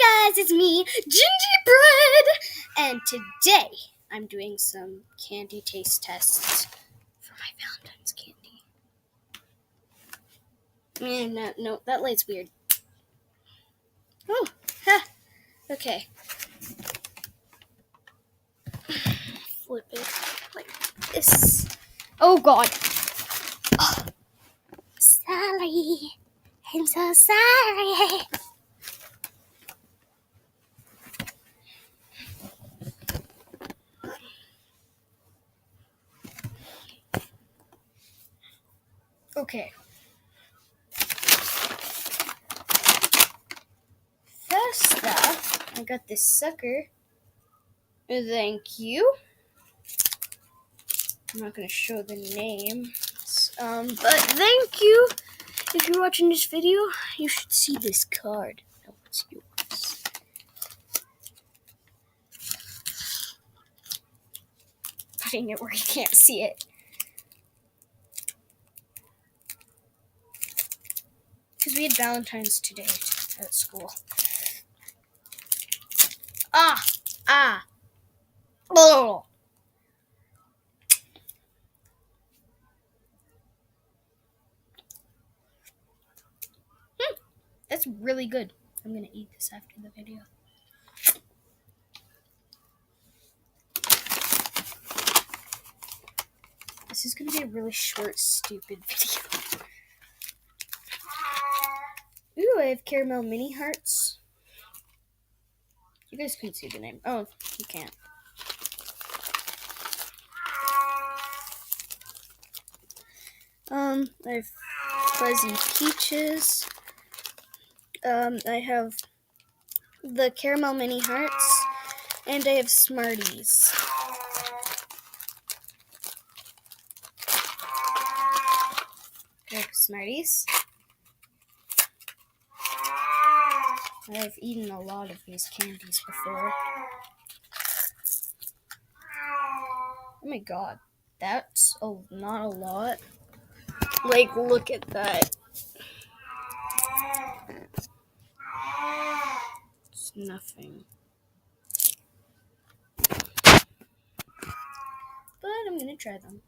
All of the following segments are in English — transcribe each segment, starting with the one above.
Hi guys, it's me, Gingerbread, and today I'm doing some candy taste tests for my Valentine's candy. No, that light's weird. Oh, okay. Flip it like this. Oh God. Oh, sorry. I'm so sorry. Okay. First up, I got this sucker. Thank you. I'm not going to show the name, but thank you. If you're watching this video, you should see this card. No, it's yours. Putting it where you can't see it. Because we had Valentine's today at school. Oh. That's really good. I'm going to eat this after the video. This is going to be a really short, stupid video. Ooh, I have caramel mini hearts. You guys can see the name. Oh, you can't. I have fuzzy peaches. I have the caramel mini hearts, and I have Smarties. I have Smarties. I've eaten a lot of these candies before. Oh my God, that's not a lot. Like, look at that. It's nothing. But I'm gonna try them.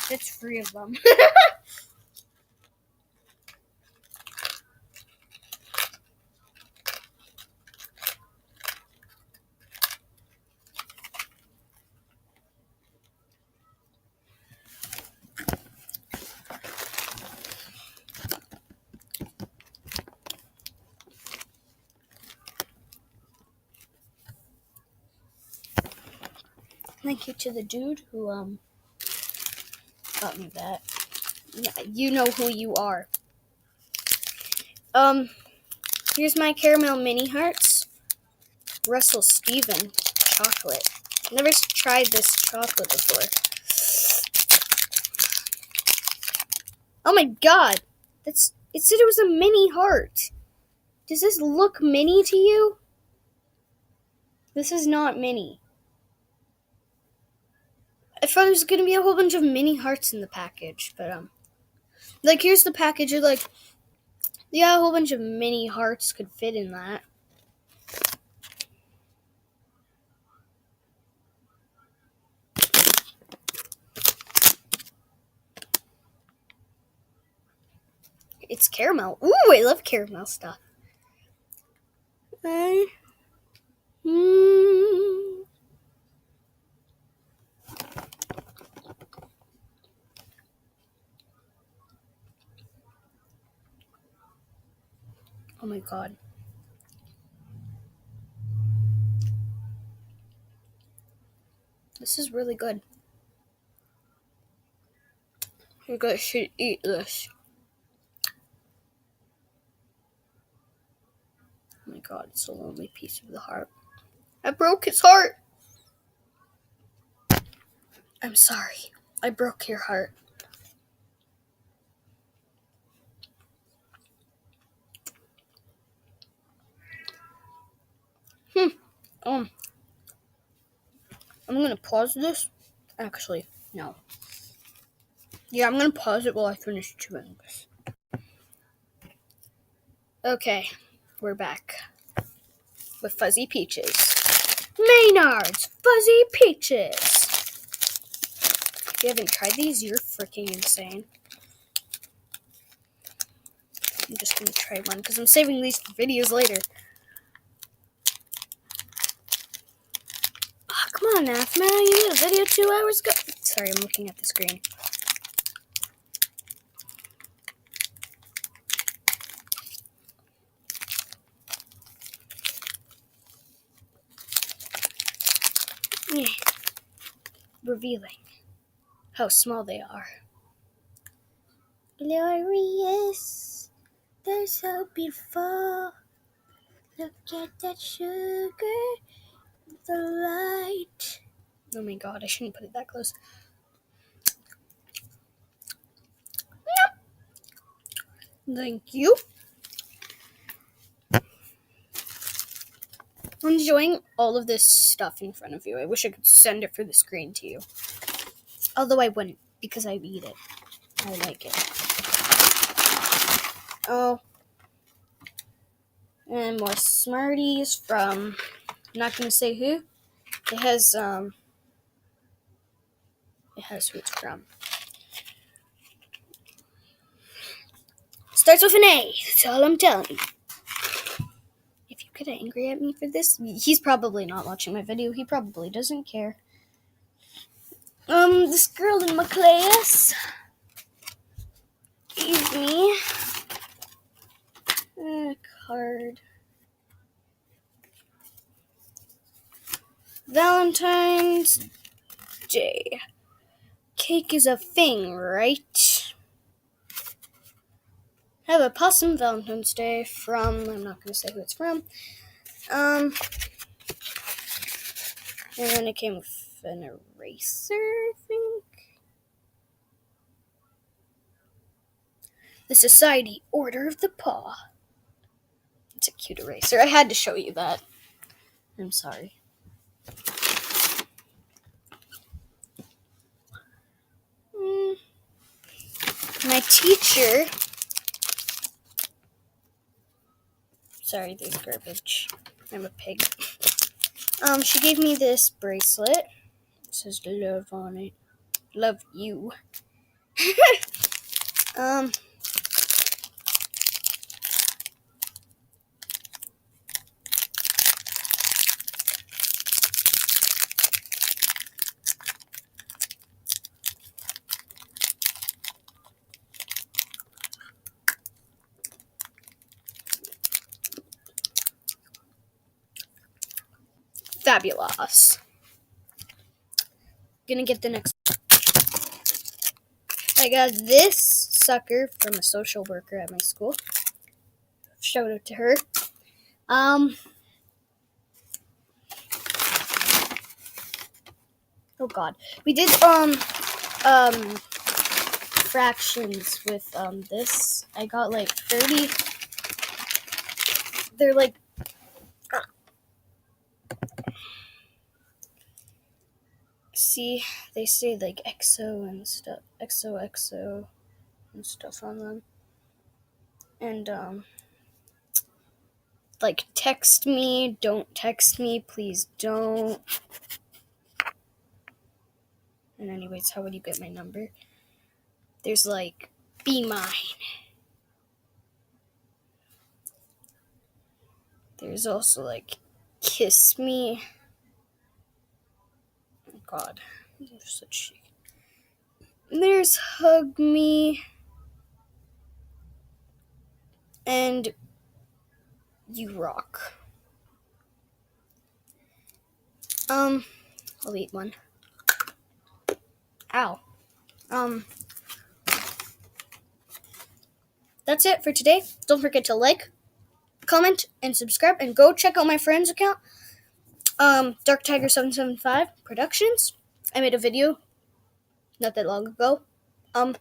That's 3 of them. Thank you to the dude who got me that. Yeah, you know who you are. Here's my caramel mini hearts. Russell Steven chocolate. Never tried this chocolate before. Oh my God! It said it was a mini heart. Does this look mini to you? This is not mini. I thought there was gonna be a whole bunch of mini hearts in the package, but like here's the package. You're like, yeah, a whole bunch of mini hearts could fit in that. It's caramel. Ooh, I love caramel stuff. Oh my God. This is really good. You guys should eat this. Oh my God, it's a lonely piece of the heart. I broke his heart. I'm sorry. I broke your heart. I'm gonna pause this. Actually, no. Yeah, I'm gonna pause it while I finish chewing this. Okay, we're back with Fuzzy Peaches. Maynard's Fuzzy Peaches. If you haven't tried these, you're freaking insane. I'm just gonna try one because I'm saving these for videos later. Oh, come on, Athma. You made a video 2 hours ago. Sorry, I'm looking at the screen. Yeah. Revealing how small they are. Glorious. They're so beautiful. Look at that sugar. The light. Oh my god, I shouldn't put it that close. Thank you. I'm enjoying all of this stuff in front of you. I wish I could send it through the screen to you. Although I wouldn't, because I eat it. I like it. Oh. And more Smarties from, I'm not going to say who. It has who it's from. Starts with an A. That's all I'm telling you. If you get angry at me for this, he's probably not watching my video. He probably doesn't care. This girl in my class gave me a card. Valentine's Day. Cake is a thing, right? Have a possum Valentine's Day from, I'm not going to say who it's from. And then it came with an eraser, I think. The Society Order of the Paw. It's a cute eraser. I had to show you that. I'm sorry. My teacher. Sorry, there's garbage. I'm a pig. She gave me this bracelet. It says love on it. Love you. Fabulous. Gonna get the next. I got this sucker from a social worker at my school. Shout out to her. Oh god. We did fractions with this. I got like 30. They're like see, they say like XO and stuff, XOXO and stuff on them. And like text me, don't text me, please don't. And anyways, how would you get my number? There's like be mine. There's also like kiss me. Oh god, these are such shit. There's hug me. And you rock. I'll eat one. Ow. That's it for today. Don't forget to like, comment, and subscribe, and go check out my friend's account, Dark Tiger 775 Productions. I made a video not that long ago, and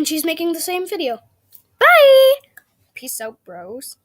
she's making the same video. Bye! Peace out, bros.